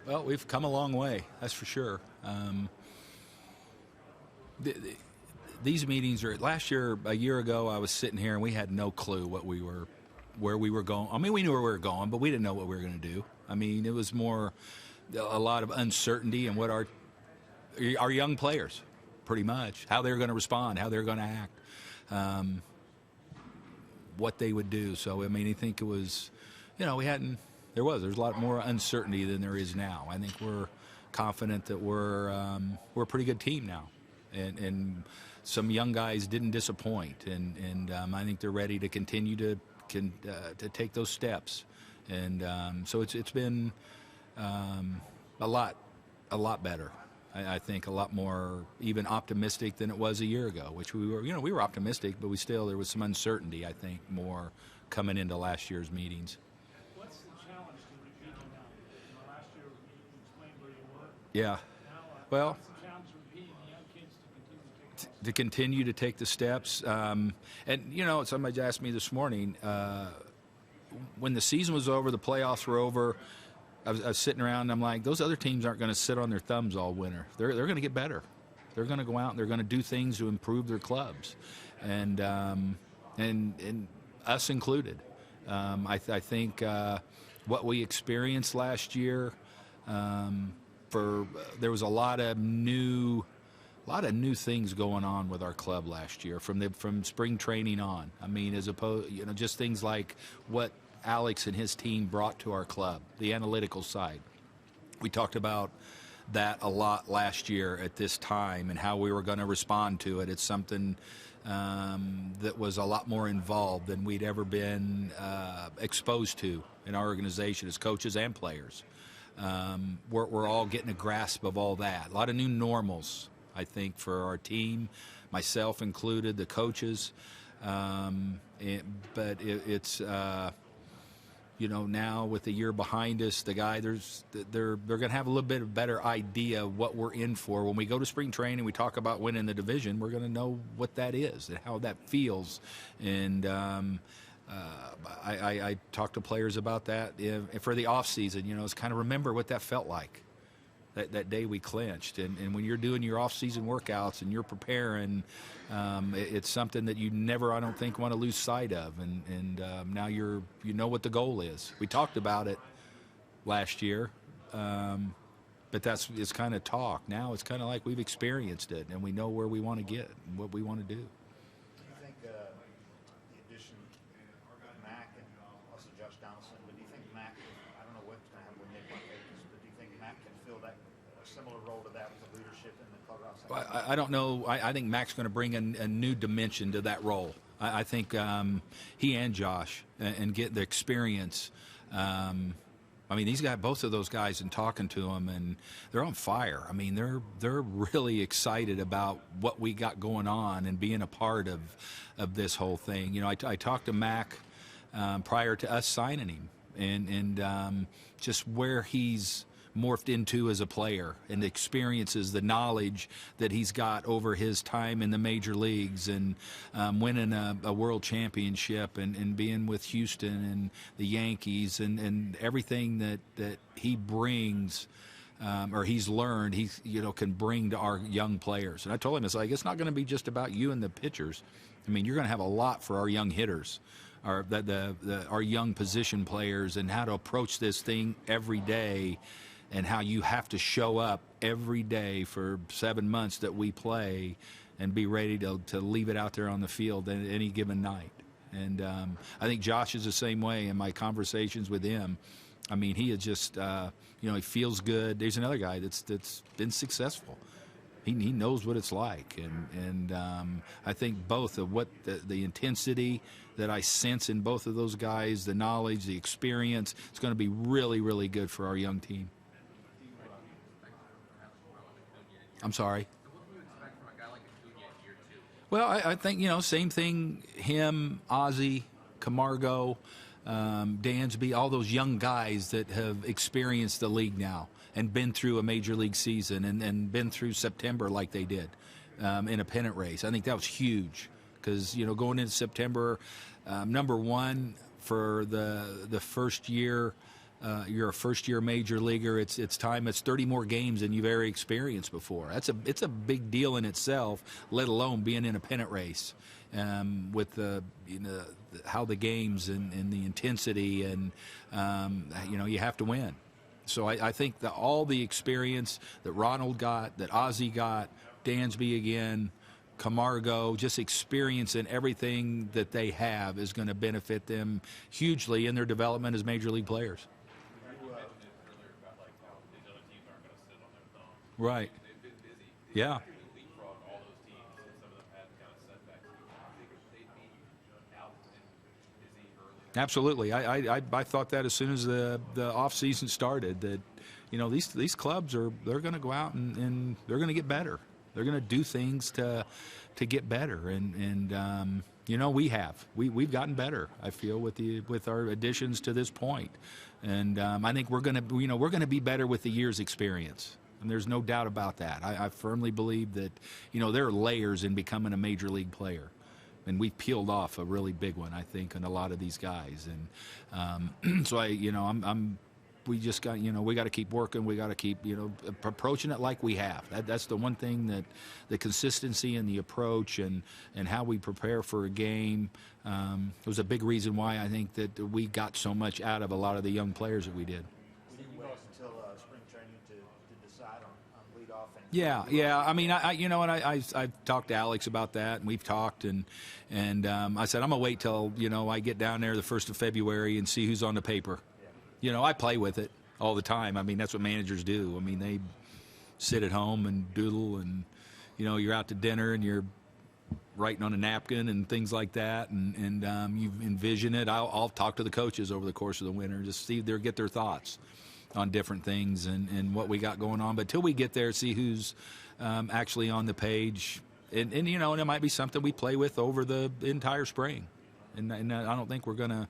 Well, we've come a long way, that's for sure. These meetings are, last year, a year ago, I was sitting here and we had no clue where we were going. I mean, we knew where we were going, but we didn't know what we were going to do. I mean, it was more a lot of uncertainty in what our young players, pretty much, how they were going to respond, how they were going to act, what they would do. So, I mean, I think it was, there's a lot more uncertainty than there is now. I think we're confident that we're a pretty good team now, and some young guys didn't disappoint, and I think they're ready to continue to take those steps, and so it's been a lot better. I think a lot more even optimistic than it was a year ago, which we were optimistic, but there was some uncertainty, I think, more coming into last year's meetings. What's the challenge to repeating now? Last year you explained where you were. Yeah. Well, what's the challenge to repeating the young kids to continue to take the steps? And, somebody asked me this morning, when the season was over, the playoffs were over, I was sitting around and I'm like, those other teams aren't going to sit on their thumbs all winter. They're going to get better. They're going to go out and they're going to do things to improve their clubs, and us included. I think what we experienced last year, there was a lot of new things going on with our club last year from spring training on. I mean, as opposed, just things like what Alex and his team brought to our club, the analytical side. We talked about that a lot last year at this time and how we were going to respond to it. It's something that was a lot more involved than we'd ever been exposed to in our organization as coaches and players. We're all getting a grasp of all that. A lot of new normals, I think, for our team, myself included, the coaches. But it's now with the year behind us, they're going to have a little bit of better idea of what we're in for. When we go to spring training, we talk about winning the division. We're going to know what that is and how that feels. And I talk to players about that for the off season. It's kind of remember what that felt like. That day we clinched, and when you're doing your off-season workouts and you're preparing, it's something that you never, I don't think, want to lose sight of. And now you know what the goal is. We talked about it last year, but it's kind of talk. Now it's kind of like we've experienced it, and we know where we want to get and what we want to do. Do you think the addition of Mac and also Josh Donaldson, but do you think Mac, I don't know what's going to happen with Nick Marquez, but do you think Mac can fill that similar role to that with the leadership in the clubhouse? I don't know. I think Mac's going to bring a new dimension to that role. I think he and Josh and get the experience. I mean, both of those guys, and talking to them, and they're on fire. I mean, they're really excited about what we got going on and being a part of this whole thing. I talked to Mac prior to us signing him, and just where he's morphed into as a player and the experiences, the knowledge that he's got over his time in the major leagues, and winning a world championship, and being with Houston and the Yankees, and everything that he brings or he's learned, he can bring to our young players. And I told him, it's not going to be just about you and the pitchers. I mean, you're going to have a lot for our young hitters, our young position players, and how to approach this thing every day, and how you have to show up every day for 7 months that we play and be ready to leave it out there on the field at any given night. And I think Josh is the same way in my conversations with him. I mean, he is just, he feels good. There's another guy that's been successful. He knows what it's like. And I think both of what the intensity that I sense in both of those guys, the knowledge, the experience, it's going to be really, really good for our young team. I'm sorry. Well, I think, same thing, him, Ozzie, Camargo, Dansby, all those young guys that have experienced the league now and been through a major league season and been through September like they did in a pennant race. I think that was huge because, going into September, number one for the first year you're a first-year major leaguer. It's 30 more games than you've ever experienced before. It's a big deal in itself, let alone being in a pennant race. With how the games and the intensity and you have to win. So I think that all the experience that Ronald got, that Ozzie got, Dansby again, Camargo, just experience in everything that they have is going to benefit them hugely in their development as major league players. Right. Yeah. Absolutely. I thought that as soon as the off season started, that these clubs they're going to go out and they're going to get better. They're going to do things to get better, and we've gotten better. I feel with our additions to this point, and I think we're going to be better with the year's experience. And there's no doubt about that. I firmly believe that there are layers in becoming a major league player. And we've peeled off a really big one, I think, in a lot of these guys. And so we just got, we got to keep working. We got to keep, approaching it like we have. That's the one thing, that the consistency and the approach and how we prepare for a game was a big reason why I think that we got so much out of a lot of the young players that we did. Did you wait until spring training to decide on leadoff? Yeah. I mean, I've talked to Alex about that, and we've talked, and I said I'm gonna wait till I get down there the 1st of February and see who's on the paper. Yeah. I play with it all the time. I mean, that's what managers do. I mean, they sit at home and doodle, and you're out to dinner and you're writing on a napkin and things like that, and you envision it. I'll talk to the coaches over the course of the winter, just get their thoughts on different things and what we got going on. But till we get there, see who's actually on the page. And it might be something we play with over the entire spring. And I don't think we're going to,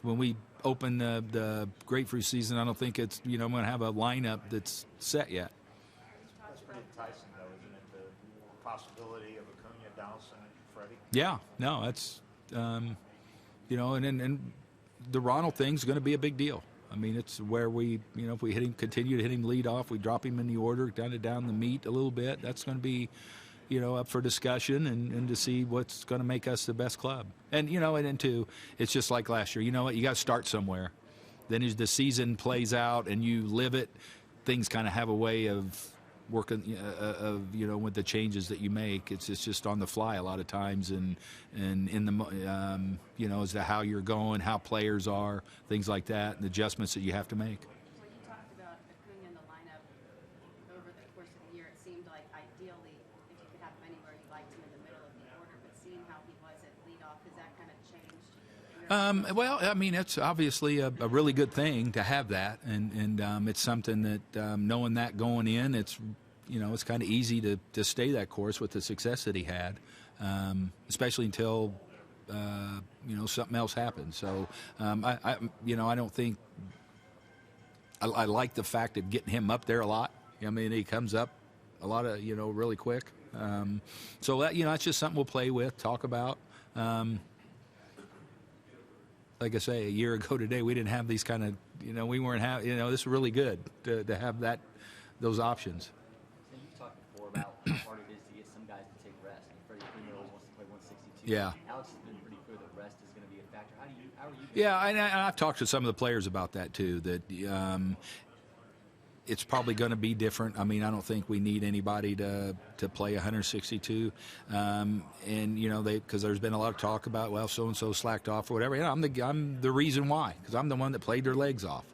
when we open the grapefruit season, I don't think it's, I'm going to have a lineup that's set yet. That's pretty enticing, though, isn't it? The possibility of Acuna, Donaldson, and Freddie. Yeah, no, that's, and the Ronald thing's going to be a big deal. I mean, it's where we, if we continue to hit him lead off, we drop him in the order, down the meat a little bit. That's going to be, up for discussion and to see what's going to make us the best club. And, and then too, it's just like last year. You know what? You got to start somewhere. Then as the season plays out and you live it, things kind of have a way of working, with the changes that you make. It's just on the fly a lot of times, and in the, as to how you're going, how players are, things like that, and adjustments that you have to make. Well, you talked about Acuna in the lineup over the course of the year. It seemed like ideally, if you could have him anywhere, you liked him in the middle of the order. But seeing how he was at leadoff, has that kind of changed? Well, I mean, it's obviously a really good thing to have that, and it's something that knowing that going in, it's it's kind of easy to stay that course with the success that he had, especially until something else happens. So I don't think I like the fact of getting him up there a lot. I mean, he comes up a lot of really quick. So that that's just something we'll play with, talk about. Like I say, a year ago today, we didn't have these kind of, we weren't having, this is really good to have those options. So you've talked before about how hard it is to get some guys to take rest. Freddie Freeman always wants to play 162. Yeah. Alex has been pretty clear that rest is going to be a factor. How are you? Yeah, and I've talked to some of the players about that too, that it's probably going to be different. I mean, I don't think we need anybody to play 162, and because there's been a lot of talk about, well, so and so slacked off or whatever. I'm the reason why, because I'm the one that played their legs off.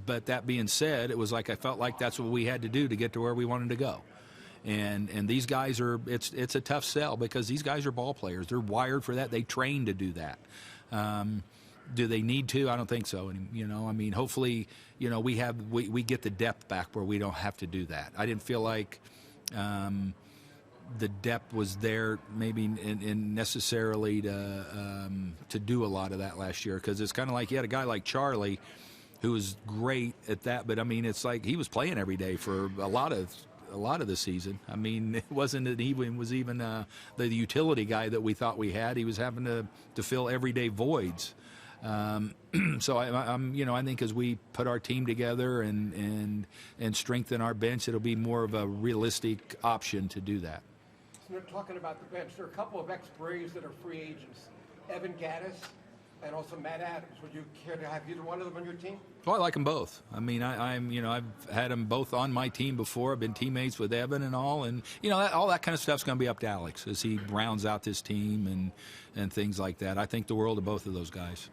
But that being said, it was like I felt like that's what we had to do to get to where we wanted to go. And these guys are it's a tough sell, because these guys are ball players. They're wired for that. They train to do that. Do they need to? I don't think so. And, I mean, hopefully, we get the depth back where we don't have to do that. I didn't feel like the depth was there maybe in necessarily to do a lot of that last year, because it's kind of like you had a guy like Charlie who was great at that, but I mean, it's like he was playing every day for a lot of the season. I mean, it wasn't that he was even the utility guy that we thought we had. He was having to fill everyday voids. So I think as we put our team together and strengthen our bench, it'll be more of a realistic option to do that. So talking about the bench, there are a couple of ex-Braves that are free agents, Evan Gattis and also Matt Adams. Would you care to have either one of them on your team? Well, I like them both. I mean, I've had them both on my team before. I've been teammates with Evan and all, and all that kind of stuff's going to be up to Alex as he rounds out this team and things like that. I think the world of both of those guys.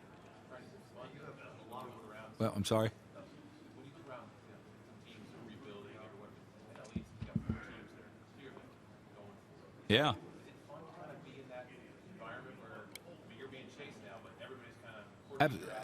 Well, I'm sorry. Yeah.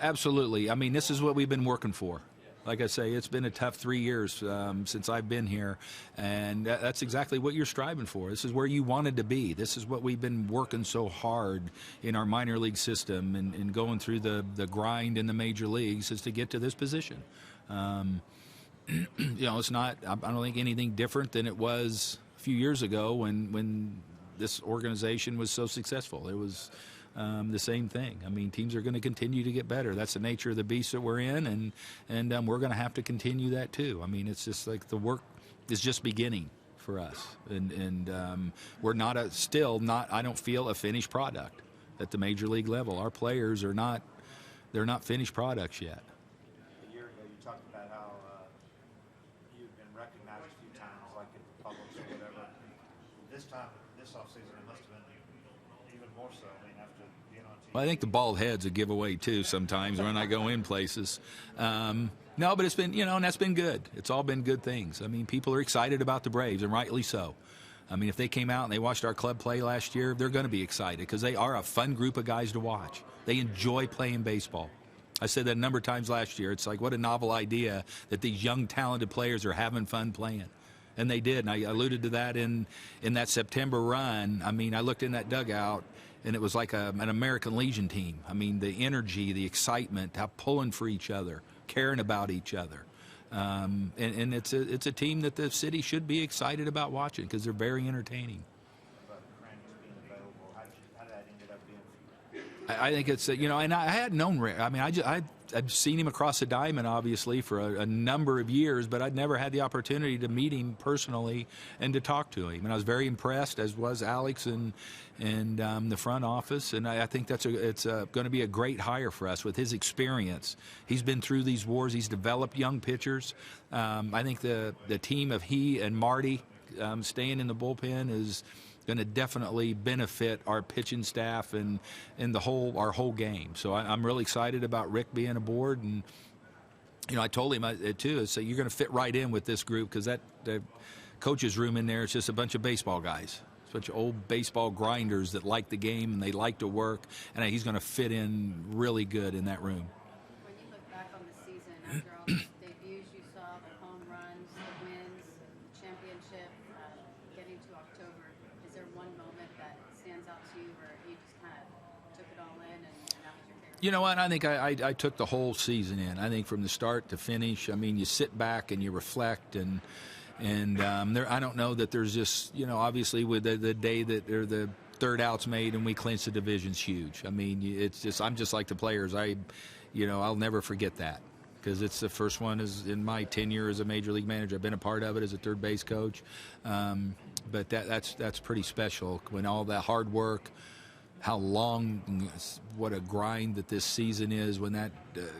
Absolutely. I mean, this is what we've been working for. Like I say, it's been a tough 3 years since I've been here, and that's exactly what you're striving for. This is where you wanted to be. This is what we've been working so hard in our minor league system and going through the grind in the major leagues is to get to this position. It's not, I don't think anything different than it was a few years ago when this organization was so successful. It was the same thing. I mean, teams are going to continue to get better. That's the nature of the beast that we're in, and we're going to have to continue that too. I mean, it's just like the work is just beginning for us, and we're not I don't feel a finished product at the major league level. Our players are not, they're not finished products yet. A year ago, you talked about how you've been recognized a few times, like in the Publix or whatever. This time, this offseason, it must have been even more so. I mean, after being on TV. Well, I think the bald head's a giveaway too sometimes when I go in places. No, but it's been, and that's been good. It's all been good things. I mean, people are excited about the Braves, and rightly so. I mean, if they came out and they watched our club play last year, they're going to be excited because they are a fun group of guys to watch. They enjoy playing baseball. I said that a number of times last year. It's like, what a novel idea that these young, talented players are having fun playing. And they did, and I alluded to that in that September run. I mean, I looked in that dugout, and it was like an American Legion team. I mean, the energy, the excitement, how pulling for each other, caring about each other. And it's a team that the city should be excited about watching because they're very entertaining. But Randy's being available. How did that end up being for you? I think it's, and I had known Rick. I mean, I'd seen him across the diamond, obviously, for a number of years, but I'd never had the opportunity to meet him personally and to talk to him. And I was very impressed, as was Alex and the front office. And I think it's going to be a great hire for us with his experience. He's been through these wars. He's developed young pitchers. I think the team of he and Marty staying in the bullpen is going to definitely benefit our pitching staff and our whole game. So I'm really excited about Rick being aboard, and I told him too. So you're going to fit right in with this group because the coach's room in there is just a bunch of baseball guys, a bunch of old baseball grinders that like the game and they like to work, and he's going to fit in really good in that room. When you look back on the season, after all these debuts you saw, the home runs, the wins, the championship, getting to October, is there one moment that stands out to you where you just kind of took it all in and that was your favorite? You know what? I think I took the whole season in. I think from the start to finish. I mean, you sit back and you reflect, and I don't know that there's just, obviously with the day that the third out's made and we clinch the division's huge. I mean, it's just, I'm just like the players. I'll never forget that because it's the first one is in my tenure as a major league manager. I've been a part of it as a third base coach, but that's pretty special when all that hard work. How long, what a grind that this season is when that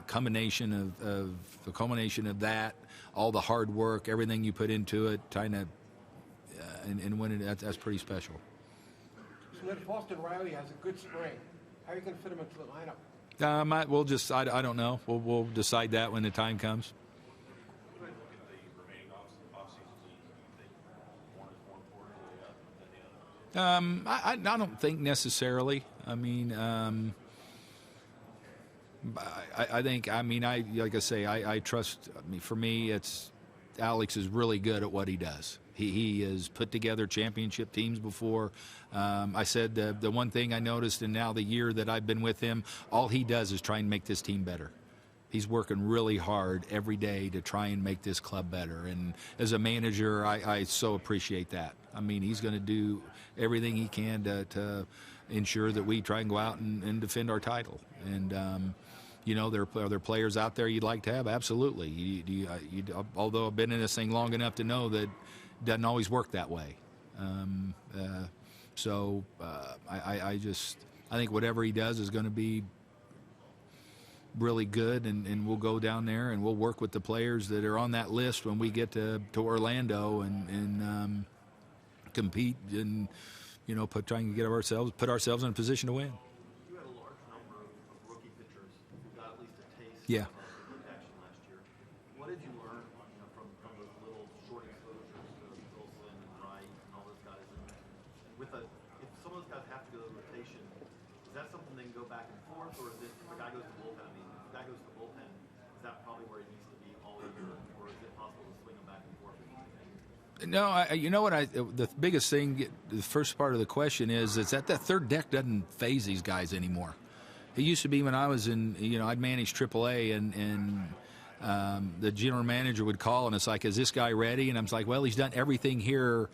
culmination of that, all the hard work, everything you put into it, trying to, and when that's pretty special. So then Boston Riley has a good spring. How are you going to fit him into the lineup? I don't know. We'll decide that when the time comes. I don't think necessarily. I mean, I think, like I say, I trust. I mean, for me, it's Alex is really good at what he does. He has put together championship teams before. I said the one thing I noticed, and now the year that I've been with him, all he does is try and make this team better. He's working really hard every day to try and make this club better. And as a manager, I so appreciate that. I mean, he's going to do everything he can to ensure that we try and go out and defend our title. And there are players out there you'd like to have. Absolutely. Although I've been in this thing long enough to know that it doesn't always work that way. I think whatever he does is going to be really good, and we'll go down there and we'll work with the players that are on that list when we get to Orlando and compete and trying to put ourselves in a position to win. You had a large number of rookie pitchers who got at least a taste Yeah. of action last year. What did you learn from those little short exposures to Wilson and Wright and all those guys? And if some of those guys have to go to rotation, is that something they can go back and forth, or is it if a guy goes to the bullpen? I mean, if a guy goes to the bullpen, is that probably where he needs to be all year, or is it possible to swing him back and forth? No, the biggest thing, the first part of the question is that third deck doesn't phase these guys anymore. It used to be when I was I'd manage AAA and the general manager would call and it's like, is this guy ready? And I'm like, well, he's done everything here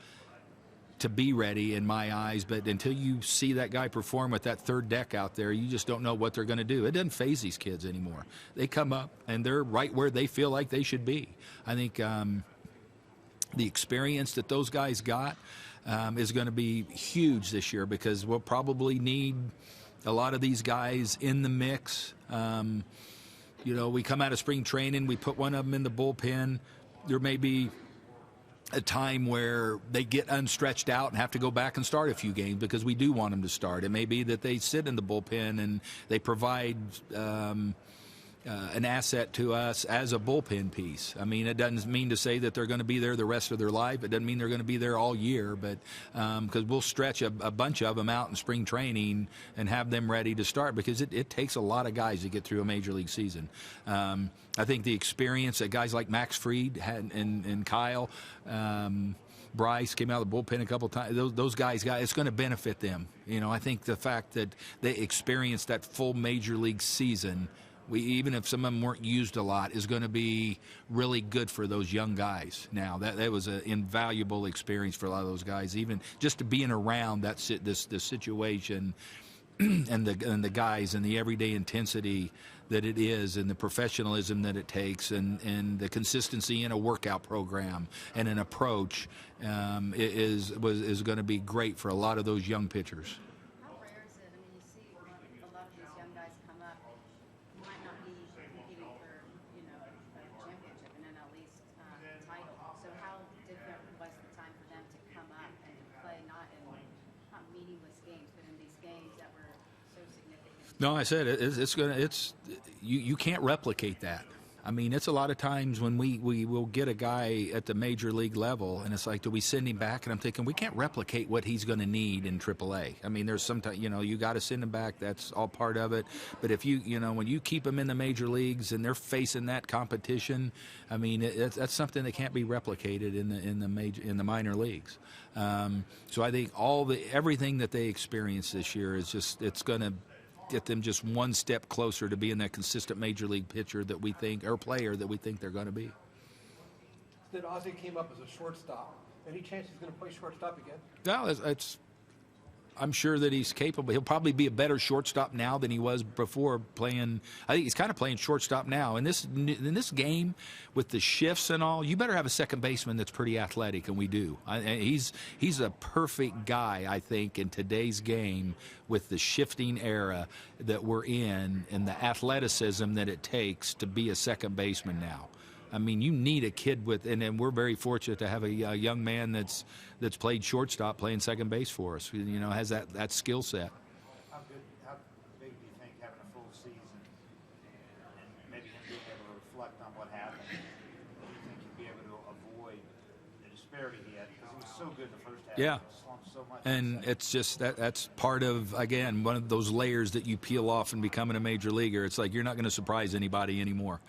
to be ready in my eyes, but until you see that guy perform with that third deck out there, you just don't know what they're going to do. It doesn't phase these kids anymore. They come up and they're right where they feel like they should be. I think the experience that those guys got is going to be huge this year, because we'll probably need a lot of these guys in the mix. We come out of spring training, we put one of them in the bullpen. There may be a time where they get unstretched out and have to go back and start a few games because we do want them to start. It may be that they sit in the bullpen and they provide an asset to us as a bullpen piece. I mean, it doesn't mean to say that they're going to be there the rest of their life. It doesn't mean they're going to be there all year, but because we'll stretch a bunch of them out in spring training and have them ready to start, because it takes a lot of guys to get through a major league season. I think the experience that guys like Max Fried had and Kyle, Bryce came out of the bullpen a couple of times. Those guys, it's going to benefit them. I think the fact that they experienced that full major league season, even if some of them weren't used a lot, is going to be really good for those young guys. Now that was an invaluable experience for a lot of those guys, even just to being around this situation and the guys and the everyday intensity that it is, and the professionalism that it takes, and the consistency in a workout program and an approach is going to be great for a lot of those young pitchers. How rare is it? I mean, you see a lot of these young guys come up, might not be competing for, a championship, an NL East title. So how different was the time for them to come up and play not meaningless games, but in these games that were so significant? No, I said you can't replicate that. I mean, it's a lot of times when we will get a guy at the major league level, and it's like, do we send him back? And I'm thinking, we can't replicate what he's going to need in AAA. I mean, there's sometimes, you got to send him back. That's all part of it. But if when you keep them in the major leagues and they're facing that competition, I mean, that's something that can't be replicated in the minor leagues. So I think everything that they experience this year is it's going to get them just one step closer to being that consistent major league pitcher that we think, or player that we think they're going to be. Then Ozzie came up as a shortstop. Any chance he's going to play shortstop again? No, I'm sure that he's capable. He'll probably be a better shortstop now than he was before playing. I think he's kind of playing shortstop now. In this game, with the shifts and all, you better have a second baseman that's pretty athletic, and we do. He's a perfect guy, I think, in today's game with the shifting era that we're in and the athleticism that it takes to be a second baseman now. I mean, you need a kid and we're very fortunate to have a young man that's played shortstop, playing second base for us. Has that skill set. How big do you think having a full season and maybe him being able to reflect on what happened, do you think he'd be able to avoid the disparity he had? Because he was so good in the first half. Yeah. He slumped so much. And it's just that's part of, again, one of those layers that you peel off in becoming a major leaguer. It's like you're not going to surprise anybody anymore.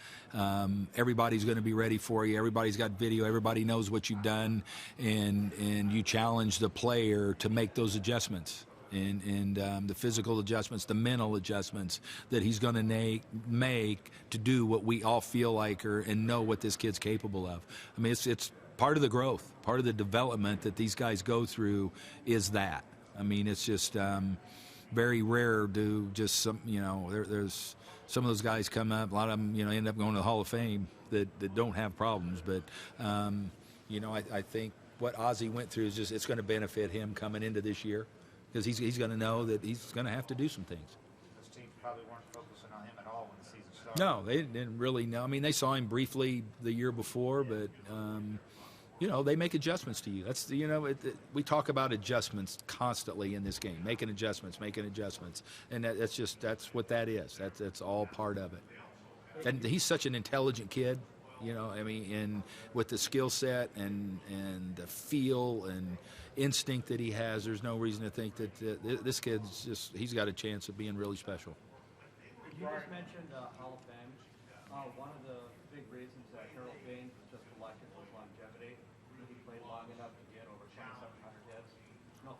Everybody's going to be ready for you. Everybody's got video. Everybody knows what you've done, and you challenge the player to make those adjustments. And the physical adjustments, the mental adjustments that he's going to make to do what we all feel like and know what this kid's capable of. I mean, it's part of the growth, part of the development that these guys go through is that. I mean, it's just very rare do just some, there's some of those guys come up, a lot of them, end up going to the Hall of Fame that don't have problems. But, I think what Ozzie went through is just, it's going to benefit him coming into this year because he's going to know that he's going to have to do some things. Those teams probably weren't focusing on him at all when the season started. No, they didn't really know. I mean, they saw him briefly the year before, but they make adjustments to you. That's we talk about adjustments constantly in this game, making adjustments, and that's what that is. That's all part of it. And he's such an intelligent kid, and with the skill set and the feel and instinct that he has, there's no reason to think that this kid's he's got a chance of being really special. You just mentioned Hall of Fame. One of the big reasons that Harold Baines was just elected was longevity. He played long enough to get over 2,700 hits.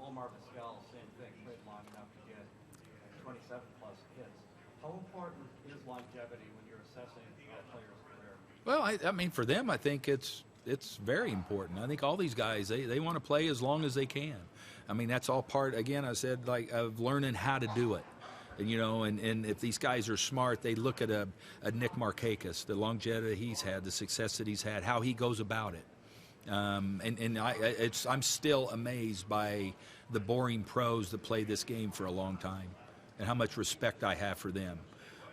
Omar Vizquel, same thing, played long enough to get 27 plus hits. How important is longevity when you're assessing a player's career? Well, I mean, for them, I think it's very important. I think all these guys, they want to play as long as they can. I mean, that's all part, again, I said, of learning how to do it. And if these guys are smart, they look at a Nick Markakis, the longevity he's had, the success that he's had, how he goes about it. I'm still amazed by the boring pros that play this game for a long time and how much respect I have for them.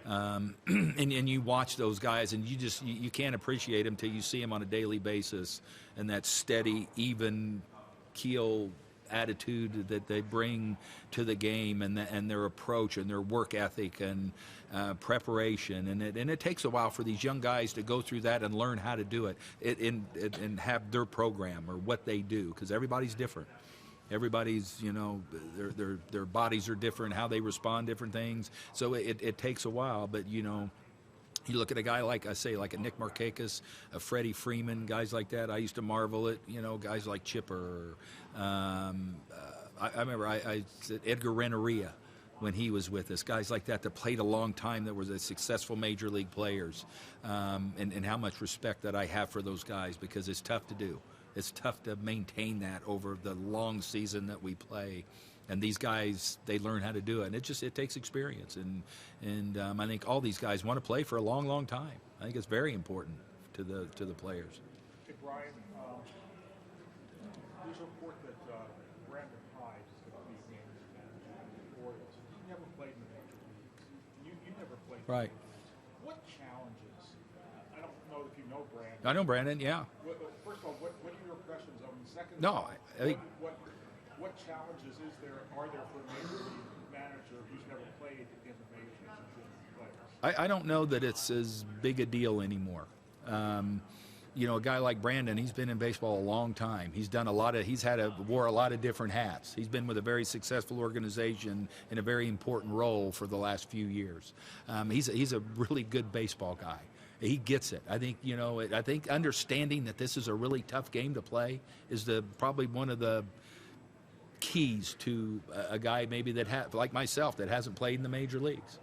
And you watch those guys, and you can't appreciate them till you see them on a daily basis, and that steady, even keel attitude that they bring to the game, and their approach and their work ethic and preparation, and it takes a while for these young guys to go through that and learn how to do it and have their program or what they do, because everybody's different. Everybody's, their bodies are different, how they respond to different things. So it takes a while, but you look at a guy like like a Nick Markakis, a Freddie Freeman, guys like that. I used to marvel at, guys like Chipper. I remember I said Edgar Renteria when he was with us, guys like that played a long time, that was a successful major league players, and how much respect that I have for those guys, because it's tough to do. It's tough to maintain that over the long season that we play. And these guys, they learn how to do it. And it takes experience. And I think all these guys want to play for a long, long time. I think it's very important to the players. Hey, Brian, there's a report that Brandon Hyde is going to be the Orioles. He never played in the major leagues. You never played. Right. What challenges? I don't know if you know Brandon. I know Brandon, yeah. First of all, what are your impressions of him? Second, No, I think. What challenges are there for a major league manager who's never played in the majors and players? I don't know that it's as big a deal anymore. A guy like Brandon, he's been in baseball a long time. He's done wore a lot of different hats. He's been with a very successful organization in a very important role for the last few years. He's a really good baseball guy. He gets it. I think, I think understanding that this is a really tough game to play is probably one of the keys to a guy maybe like myself, that hasn't played in the major leagues.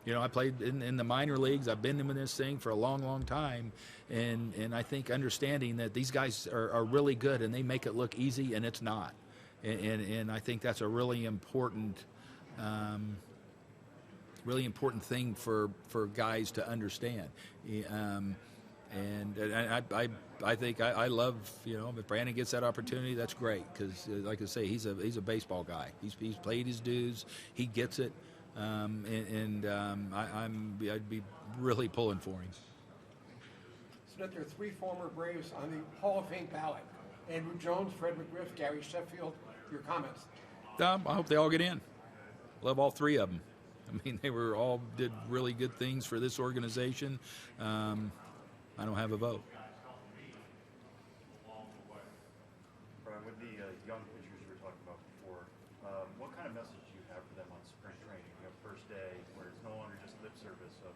I played in the minor leagues. I've been in this thing for a long, long time. And I think understanding that these guys are really good and they make it look easy, and it's not. And I think that's a really important thing for guys to understand. I think I love, if Brandon gets that opportunity, that's great, because like I say, he's a baseball guy. He's played his dues. He gets it, I'd be really pulling for him. Snitker, 3 former Braves on the Hall of Fame ballot: Andrew Jones, Fred McGriff, Gary Sheffield. Your comments? I hope they all get in. Love all 3 of them. I mean, they all did really good things for this organization. I don't have a vote. Brian, with the young pitchers you were talking about before, what kind of message do you have for them on spring training? First day, where it's no longer just lip service of...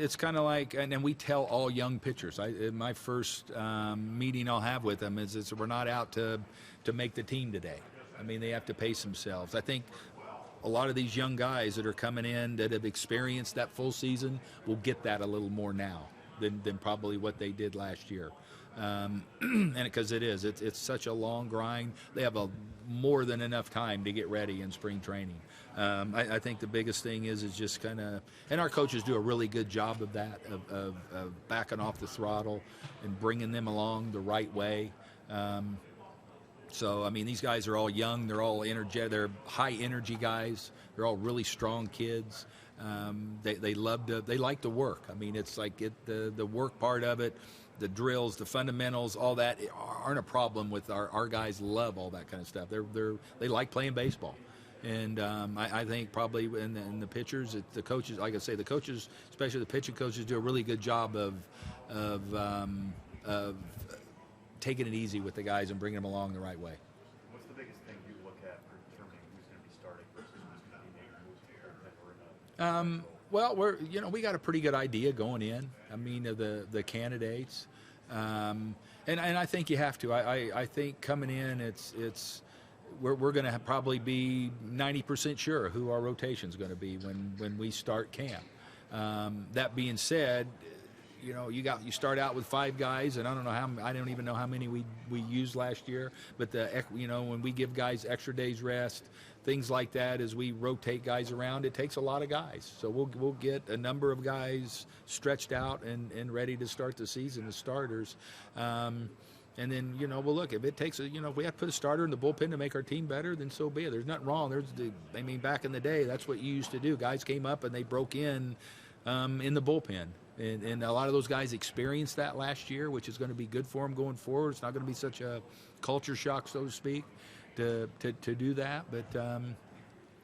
It's kind of like, and we tell all young pitchers. My first meeting I'll have with them is we're not out to make the team today. I mean, they have to pace themselves. I think a lot of these young guys that are coming in that have experienced that full season will get that a little more now than probably what they did last year. And because it's such a long grind. They have more than enough time to get ready in spring training. I think the biggest thing is just kind of, and our coaches do a really good job of that, of backing off the throttle and bringing them along the right way. So, I mean, these guys are all young. They're all energetic. They're high-energy guys. They're all really strong kids. They like to work. I mean, it's like the work part of it, the drills, the fundamentals, all that aren't a problem with our guys. Love all that kind of stuff. They like playing baseball. And I think probably in the pitchers, the coaches, like I say, the coaches, especially the pitching coaches, do a really good job of taking it easy with the guys and bringing them along the right way. What's the biggest thing you look at for determining who's going to be starting versus who's going to be maybe moved or in a Well, we got a pretty good idea going in. I mean, of the candidates, and I think you have to. I think coming in, we're going to probably be 90% sure who our rotation is going to be when we start camp. That being said, you start out with 5 guys, and I don't even know how many we used last year. But when we give guys extra days rest, things like that, as we rotate guys around, it takes a lot of guys. So we'll get a number of guys stretched out and ready to start the season as starters. And then, we'll look. If it takes if we have to put a starter in the bullpen to make our team better, then so be it. There's nothing wrong. Back in the day, that's what you used to do. Guys came up and they broke in the bullpen. And a lot of those guys experienced that last year, which is going to be good for them going forward. It's not going to be such a culture shock, so to speak, to do that. But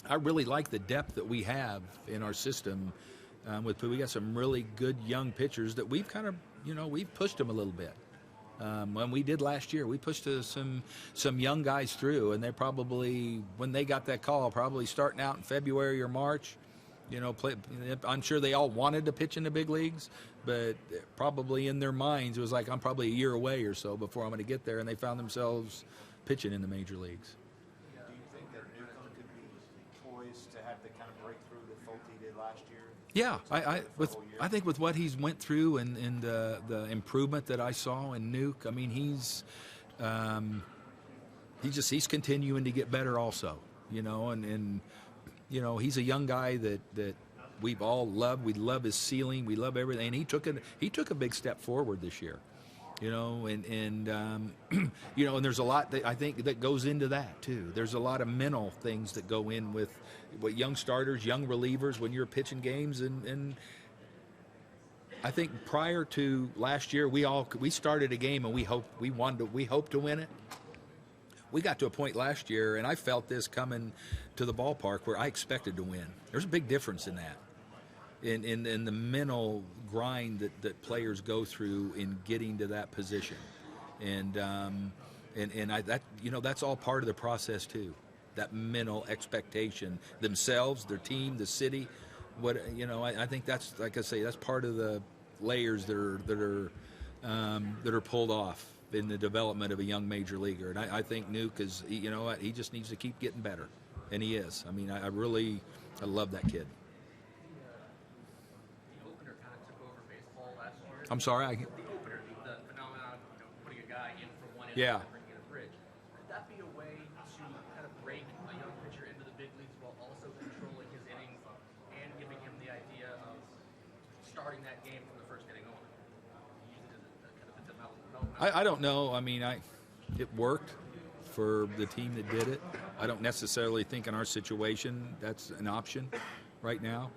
I really like the depth that we have in our system. We got some really good young pitchers that we've kind of, we've pushed them a little bit. When we did last year, we pushed some young guys through, and they probably, when they got that call, probably starting out in February or March, I'm sure they all wanted to pitch in the big leagues, but probably in their minds it was like, I'm probably a year away or so before I'm going to get there, and they found themselves pitching in the major leagues. Do you think that Newcomb could be poised to have the kind of breakthrough that Fulte did last year? Yeah, I think with what he's went through and the improvement that I saw in Nuke, I mean, he's continuing to get better also, and he's a young guy that we've all loved. We love his ceiling. We love everything. And he took a big step forward this year, and there's a lot that I think that goes into that too. There's a lot of mental things that go in with young starters, young relievers when you're pitching games. And I think prior to last year, we started a game and we hoped to win it. We got to a point last year, and I felt this coming to the ballpark, where I expected to win. There's a big difference in that, in the mental grind that players go through in getting to that position, and that's all part of the process too. That mental expectation, themselves, their team, the city. I think that's, like I say, that's part of the layers that are pulled off in the development of a young major leaguer. And I think Nuke is, he just needs to keep getting better. And he is. I mean, I love that kid. The opener kind of took over baseball last year. I'm sorry? The opener, the phenomenon of putting a guy in from one end Yeah. and bringing in a bridge. Could that be a way to kind of break a young pitcher into the big leagues while also controlling his innings and giving him the idea of starting that game from the first inning on? Use it as a kind of a development. I don't know. I mean, it worked for the team that did it. I don't necessarily think in our situation that's an option right now.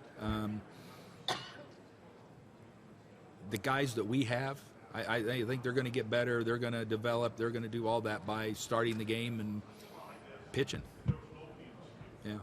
The guys that we have, I think they're going to get better. They're going to develop. They're going to do all that by starting the game and pitching. Yeah.